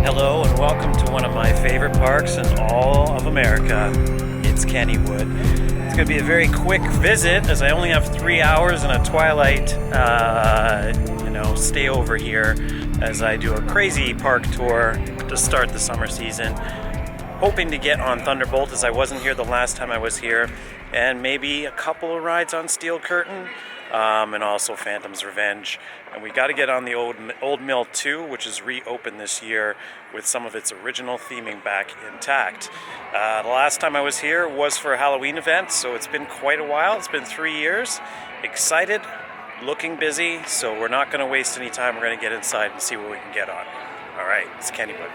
Hello and welcome to one of my favorite parks in all of America. It's Kennywood. It's going to be a very quick visit as I only have 3 hours and a twilight, stay over here as I do a crazy park tour to start the summer season. Hoping to get on Thunderbolt as I wasn't here the last time I was here, and maybe a couple of rides on Steel Curtain. And also Phantom's Revenge. And we got to get on the Old Mill 2, which is reopened this year with some of its original theming back intact. The last time I was here was for a Halloween event, so it's been quite a while. It's been 3 years. Excited, looking busy, so we're not going to waste any time. We're going to get inside and see what we can get on. All right, it's Kennywood.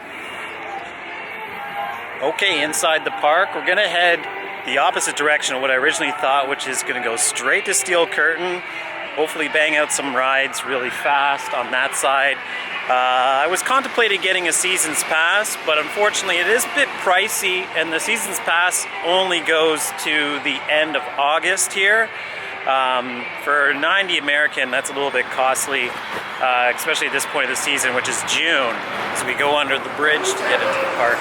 Okay, inside the park, we're going to head the opposite direction of what I originally thought, which is going to go straight to Steel Curtain, hopefully bang out some rides really fast on that side. I was contemplating getting a season's pass, but unfortunately it is a bit pricey, and the season's pass only goes to the end of August here. For 90 American, that's a little bit costly, especially at this point of the season, which is June. So we go under the bridge to get into the park.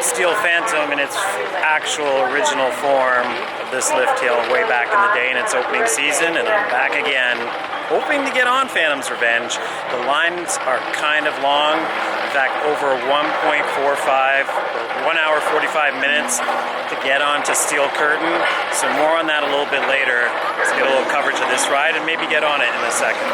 Steel Phantom in its actual original form of this lift hill way back in the day in its opening season, and I'm back again hoping to get on Phantom's Revenge. The lines are kind of long, in fact over 1.45 or 1 hour 45 minutes to get onto Steel Curtain, so more on that a little bit later. Let's get a little coverage of this ride and maybe get on it in a second.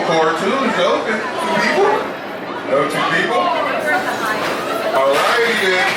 Cartoons open. 2 people? No 2 people? Alrighty then.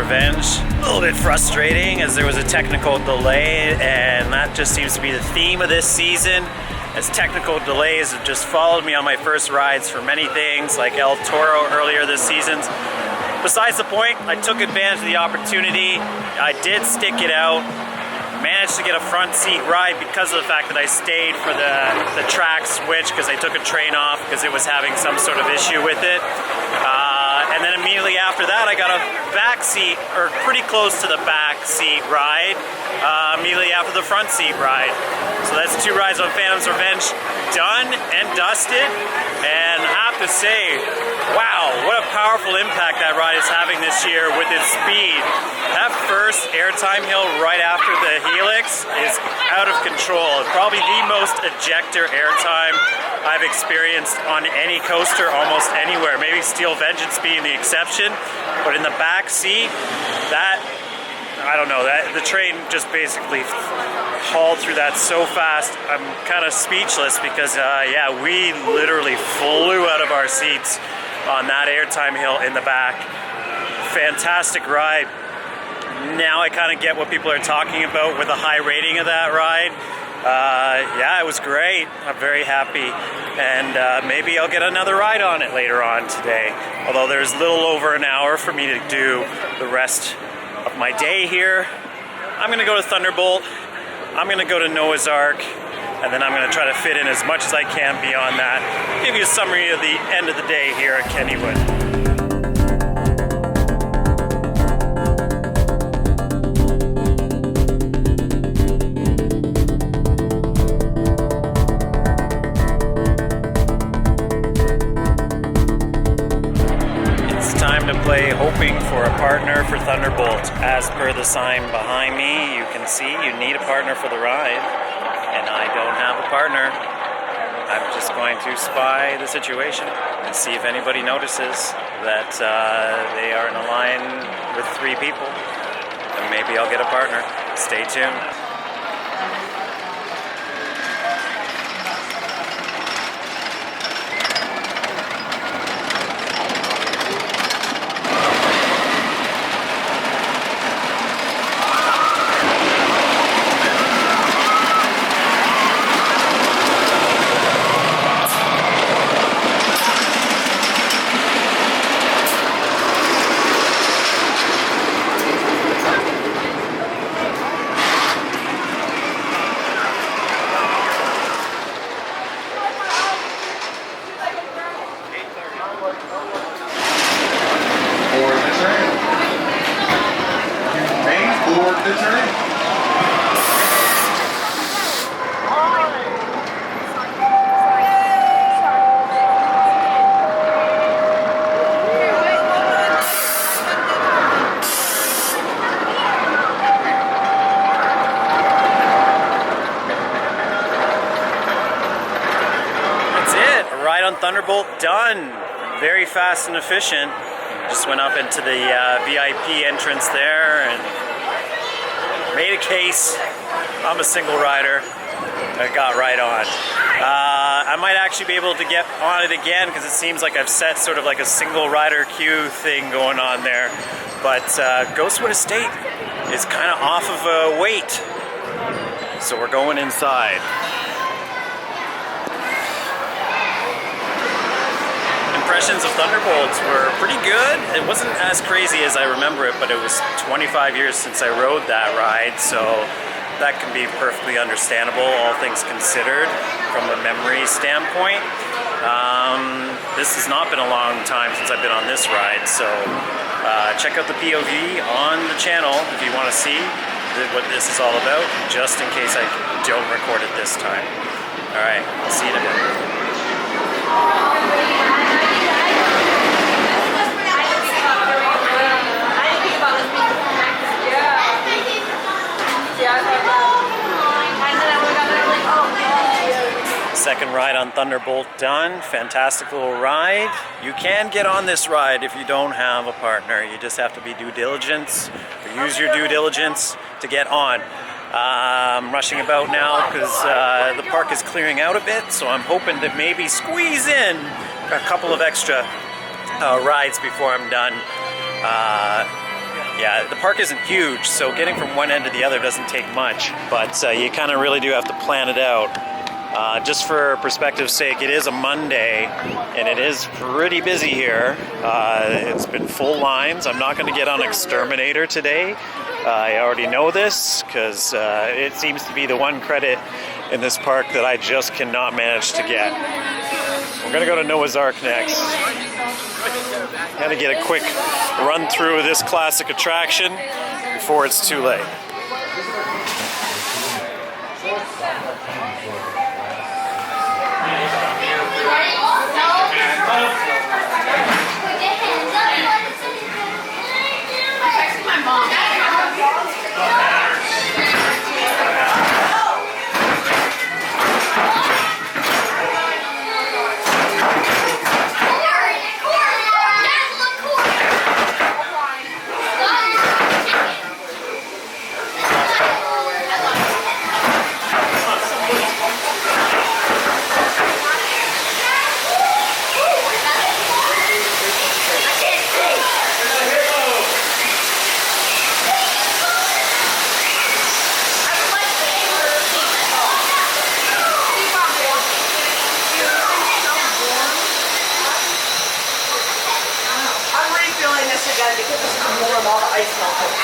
Revenge. A little bit frustrating as there was a technical delay, and that just seems to be the theme of this season, as technical delays have just followed me on my first rides for many things, like El Toro earlier this season. Besides the point, I took advantage of the opportunity. I did stick it out. Managed to get a front seat ride because of the fact that I stayed for the track switch, because I took a train off because it was having some sort of issue with it. And then immediately after that, I got a back seat, or pretty close to the back seat ride, immediately after the front seat ride. So that's 2 rides on Phantom's Revenge done and dusted. And I have to say, wow, what a powerful impact that ride is having this year with its speed. That first airtime hill right after the helix is out of control. It's probably the most ejector airtime I've experienced on any coaster almost anywhere. Maybe Steel Vengeance being the exception, but in the back seat, that, I don't know, that the train just basically hauled through that so fast. I'm kind of speechless because, yeah, we literally flew out of our seats on that airtime hill in the back. Fantastic ride. Now I kind of get what people are talking about with a high rating of that ride. Yeah, it was great. I'm very happy, and maybe I'll get another ride on it later on today. Although there's a little over an hour for me to do the rest of my day here. I'm gonna go to Thunderbolt. I'm gonna go to Noah's Ark, and then I'm gonna try to fit in as much as I can beyond that. Give you a summary of the end of the day here at Kennywood. Time to play Hoping for a Partner for Thunderbolt. As per the sign behind me, you can see you need a partner for the ride, and I don't have a partner. I'm just going to spy the situation and see if anybody notices that they are in a line with 3 people, and maybe I'll get a partner. Stay tuned. Thunderbolt done. Very fast and efficient. Just went up into the VIP entrance there and made a case. I'm a single rider. I got right on. I might actually be able to get on it again because it seems like I've set sort of like a single rider queue thing going on there. But Ghostwood Estate is kind of off of a wait. So we're going inside. Impressions of Thunderbolts were pretty good. It wasn't as crazy as I remember it, but it was 25 years since I rode that ride, so that can be perfectly understandable, all things considered, from a memory standpoint. This has not been a long time since I've been on this ride, so check out the POV on the channel if you want to see what this is all about, just in case I don't record it this time. Alright, I'll see you in a minute. Second ride on Thunderbolt done. Fantastic little ride. You can get on this ride if you don't have a partner. You just have to be due diligence, or use your due diligence to get on. I'm rushing about now because the park is clearing out a bit, so I'm hoping to maybe squeeze in a couple of extra rides before I'm done. Yeah, the park isn't huge, so getting from one end to the other doesn't take much, but you kind of really do have to plan it out. Just for perspective's sake, it is a Monday, and it is pretty busy here. It's been full lines. I'm not going to get on Exterminator today. I already know this, because it seems to be the one credit in this park that I just cannot manage to get. We're going to go to Noah's Ark next. Got to get a quick run through of this classic attraction before it's too late.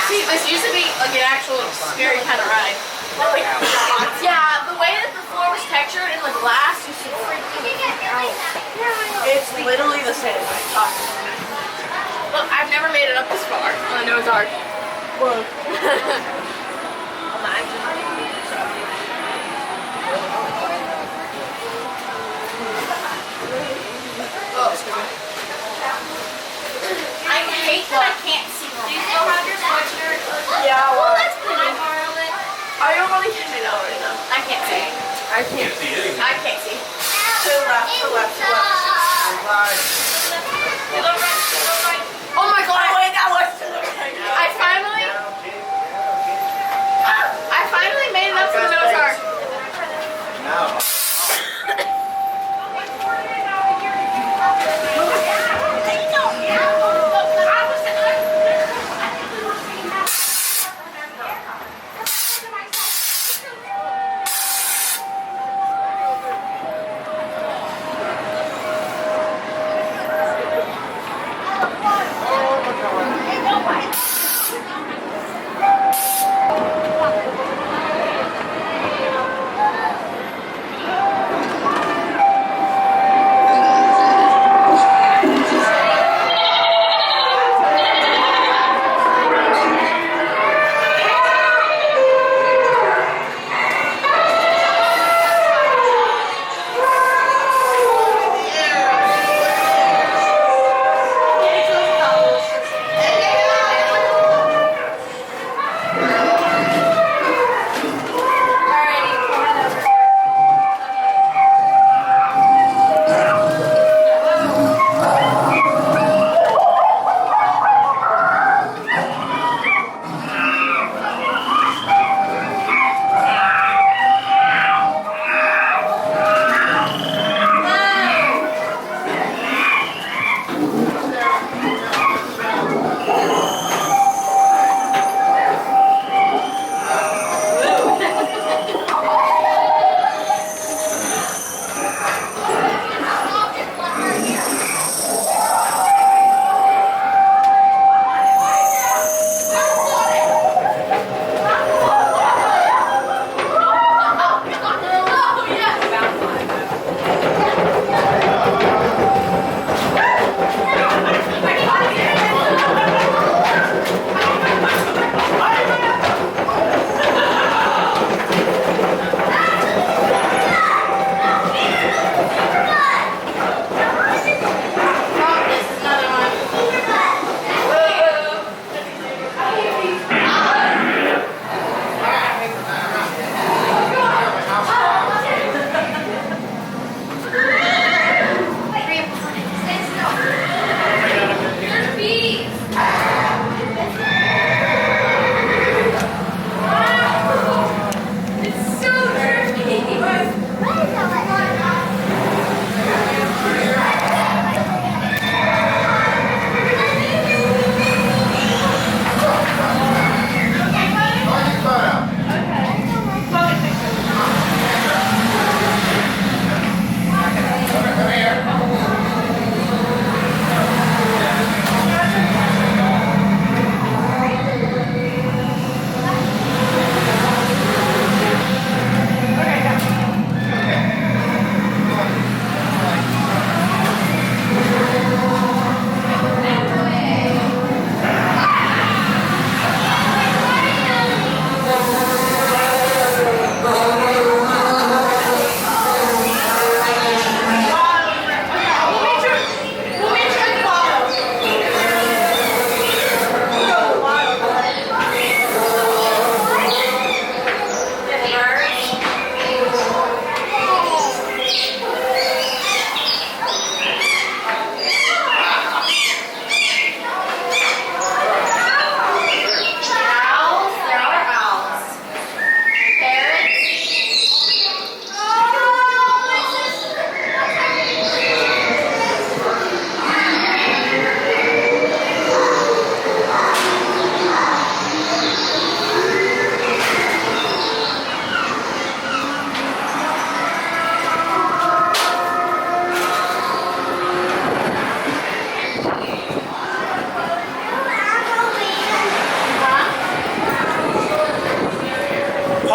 See, this used to be like an actual scary kind of ride. Yeah, the way that the floor was textured in the glass used to freak me out. It's literally the same. Look, I've never made it up this far on Noah's Ark. Well, I hate that I can't see. Do you still have your sweatshirt? yeah, well, That's pretty. Can I borrow it? I don't really get it out right now. I can't see. I can't see anything. I can't see. To the left, to the left, to the left. To the right, to the right. Oh my god! Wait, that was to the right. I finally made it up to the Noah's Ark.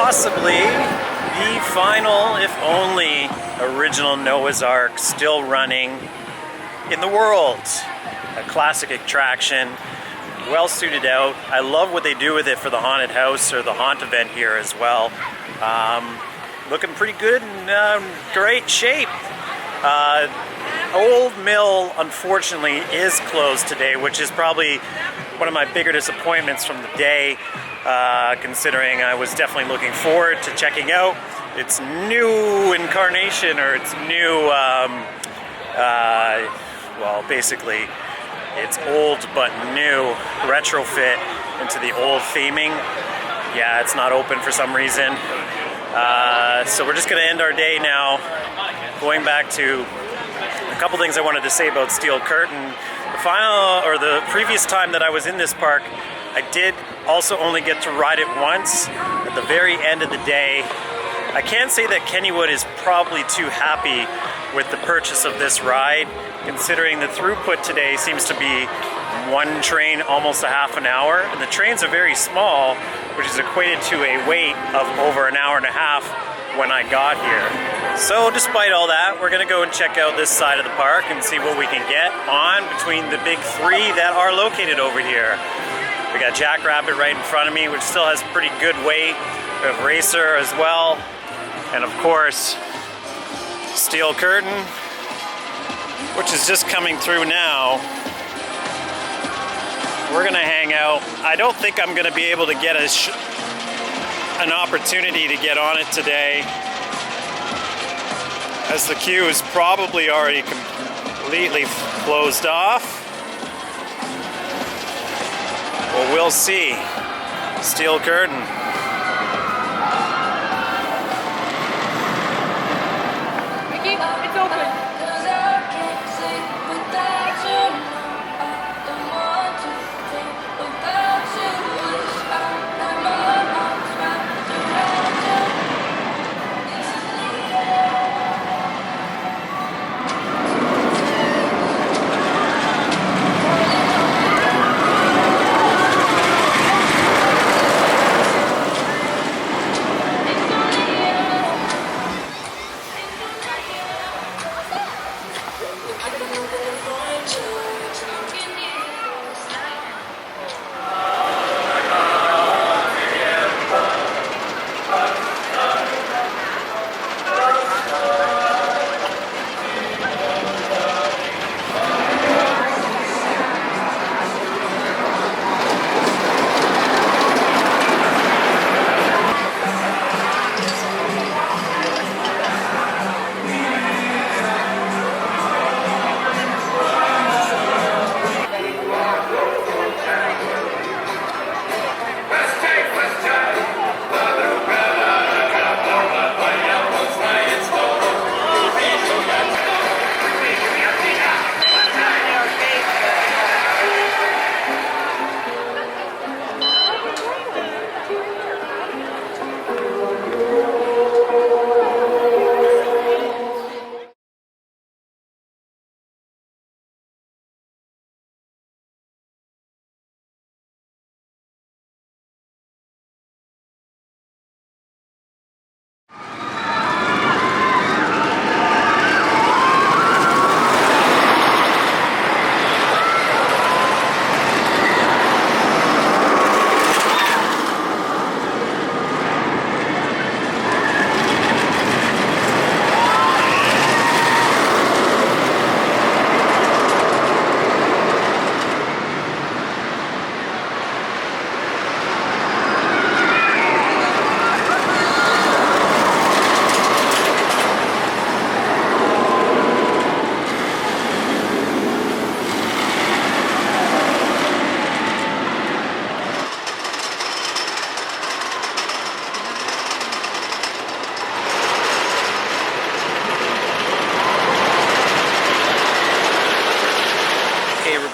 possibly the final, if only, original Noah's Ark still running in the world. A classic attraction, well suited out. I love what they do with it for the haunted house or the haunt event here as well. Looking pretty good and great shape. Old Mill, unfortunately, is closed today, which is probably one of my bigger disappointments from the day, considering I was definitely looking forward to checking out its new incarnation, or its new, well, basically, its old but new retrofit into the old theming. Yeah, it's not open for some reason. So we're just going to end our day now, going back to a couple things I wanted to say about Steel Curtain. The previous time that I was in this park, I did also only get to ride it once at the very end of the day. I can say that Kennywood is probably too happy with the purchase of this ride, considering the throughput today seems to be one train almost a half an hour, and the trains are very small, which is equated to a wait of over an hour and a half when I got here. So despite all that, we're gonna go and check out this side of the park and see what we can get on between the big three that are located over here. We got Jackrabbit right in front of me, which still has pretty good weight. We have Racer as well, and of course Steel Curtain, which is just coming through now. We're gonna hang out. I don't think I'm gonna be able to get an opportunity to get on it today, as the queue is probably already completely closed off. Well, we'll see. Steel Curtain. Mickey, it's open.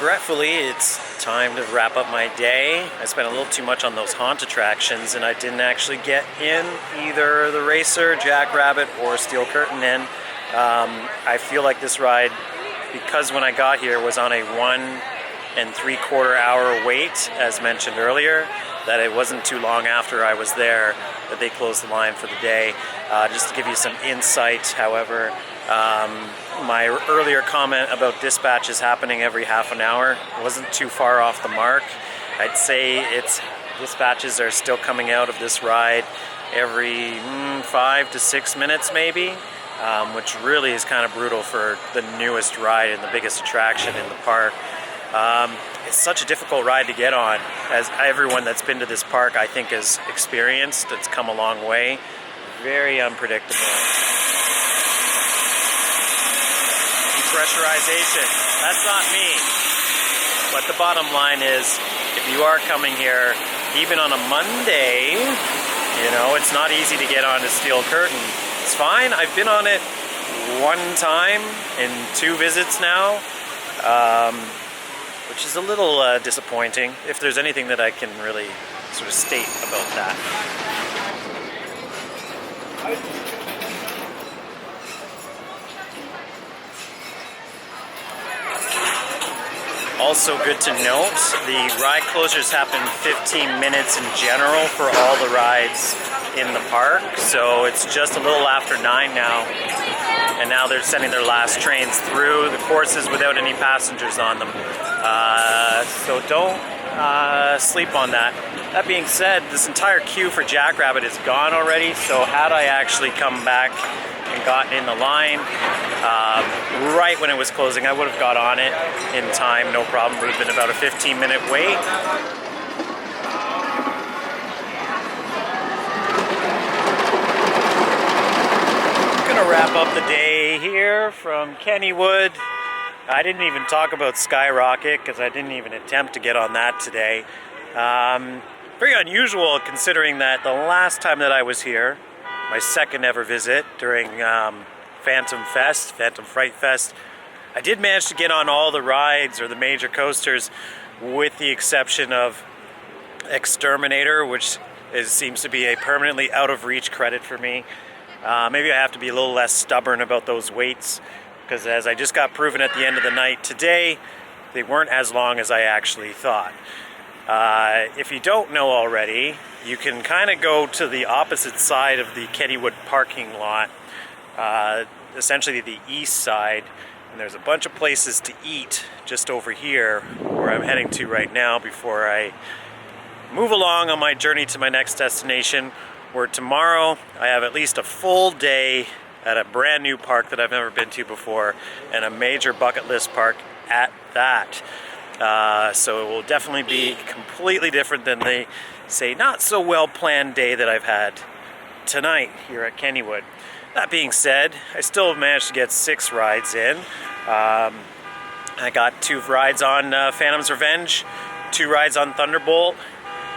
Regretfully, it's time to wrap up my day. I spent a little too much on those haunt attractions, and I didn't actually get in either the Racer, Jackrabbit, or Steel Curtain in. I feel like this ride, because when I got here was on a 1 3/4 hour wait, as mentioned earlier, that it wasn't too long after I was there that they closed the line for the day. Just to give you some insight, however, my earlier comment about dispatches happening every half an hour wasn't too far off the mark. I'd say dispatches are still coming out of this ride every 5 to 6 minutes maybe, which really is kind of brutal for the newest ride and the biggest attraction in the park. It's such a difficult ride to get on, as everyone that's been to this park I think has experienced. It's come a long way. Very unpredictable. Depressurization, that's not me. But the bottom line is, if you are coming here, even on a Monday, you know, it's not easy to get onto Steel Curtain. It's fine, I've been on it one time in 2 visits now, which is a little disappointing, if there's anything that I can really sort of state about that. Also good to note, the ride closures happen 15 minutes in general for all the rides in the park, so it's just a little after 9 now, and now they're sending their last trains through the courses without any passengers on them. So don't sleep on that. That being said, this entire queue for Jackrabbit is gone already, so had I actually come back and gotten in the line right when it was closing, I would have got on it in time, no problem. It would have been about a 15-minute wait. I'm gonna wrap up the day here from Kennywood. I didn't even talk about Skyrocket because I didn't even attempt to get on that today. Very unusual considering that the last time that I was here, my second ever visit during Phantom Fright Fest, I did manage to get on all the rides or the major coasters with the exception of Exterminator, which seems to be a permanently out of reach credit for me. Maybe I have to be a little less stubborn about those waits, because as I just got proven at the end of the night today, they weren't as long as I actually thought. If you don't know already, you can kind of go to the opposite side of the Kennywood parking lot, essentially the east side, and there's a bunch of places to eat just over here where I'm heading to right now before I move along on my journey to my next destination, where tomorrow I have at least a full day at a brand new park that I've never been to before, and a major bucket list park at that. So it will definitely be completely different than the, say, not so well planned day that I've had tonight here at Kennywood. That being said, I still managed to get 6 rides in. I got 2 rides on Phantom's Revenge, 2 rides on Thunderbolt,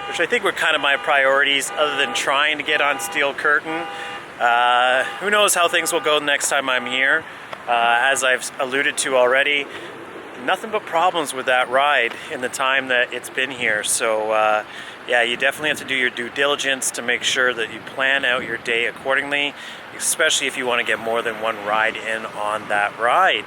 which I think were kind of my priorities other than trying to get on Steel Curtain. Who knows how things will go next time I'm here. As I've alluded to already, nothing but problems with that ride in the time that it's been here. So yeah, you definitely have to do your due diligence to make sure that you plan out your day accordingly, especially if you want to get more than one ride in on that ride.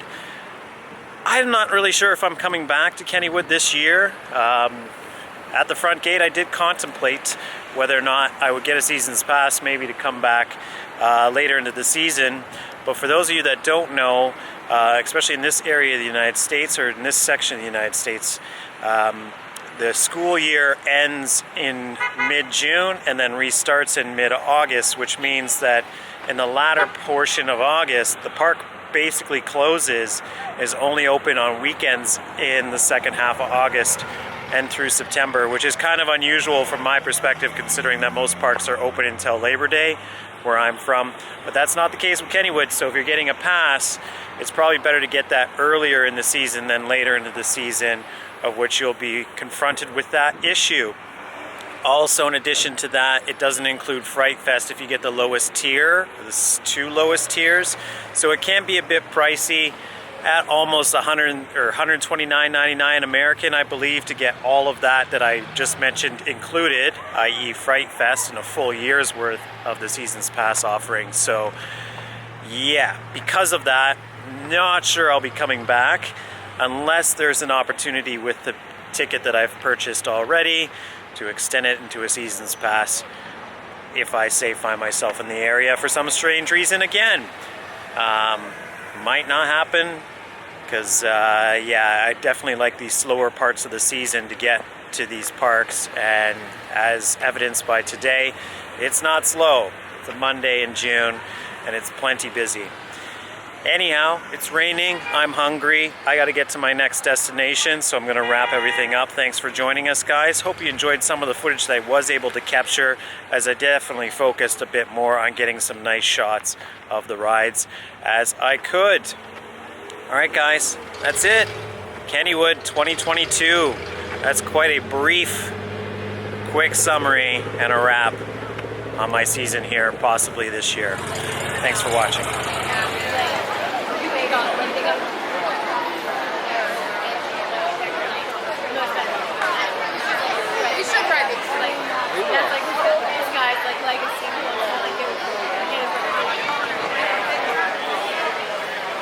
I'm not really sure if I'm coming back to Kennywood this year. At the front gate, I did contemplate whether or not I would get a season's pass maybe to come back later into the season. But for those of you that don't know, especially in this area of the United States, or in this section of the United States, the school year ends in mid-June and then restarts in mid-August, which means that in the latter portion of August, the park basically closes, is only open on weekends in the second half of August and through September, which is kind of unusual from my perspective, considering that most parks are open until Labor Day, where I'm from. But that's not the case with Kennywood, so if you're getting a pass, it's probably better to get that earlier in the season than later into the season, of which you'll be confronted with that issue. Also, in addition to that, it doesn't include Fright Fest if you get the lowest tier, the 2 lowest tiers, so it can be a bit pricey at almost $100 or $129.99 American, I believe, to get all of that I just mentioned included, i.e. Fright Fest and a full year's worth of the season's pass offering. So yeah, because of that, not sure I'll be coming back unless there's an opportunity with the ticket that I've purchased already to extend it into a season's pass if I say find myself in the area for some strange reason again. Might not happen because yeah, I definitely like these slower parts of the season to get to these parks, and as evidenced by today, it's not slow. It's a Monday in June and it's plenty busy. Anyhow, it's raining, I'm hungry, I gotta get to my next destination, so I'm gonna wrap everything up. Thanks for joining us, guys. Hope you enjoyed some of the footage that I was able to capture, as I definitely focused a bit more on getting some nice shots of the rides as I could. Alright guys, that's it. Kennywood 2022. That's quite a brief, quick summary and a wrap on my season here, possibly this year. Thanks for watching.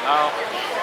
Oh.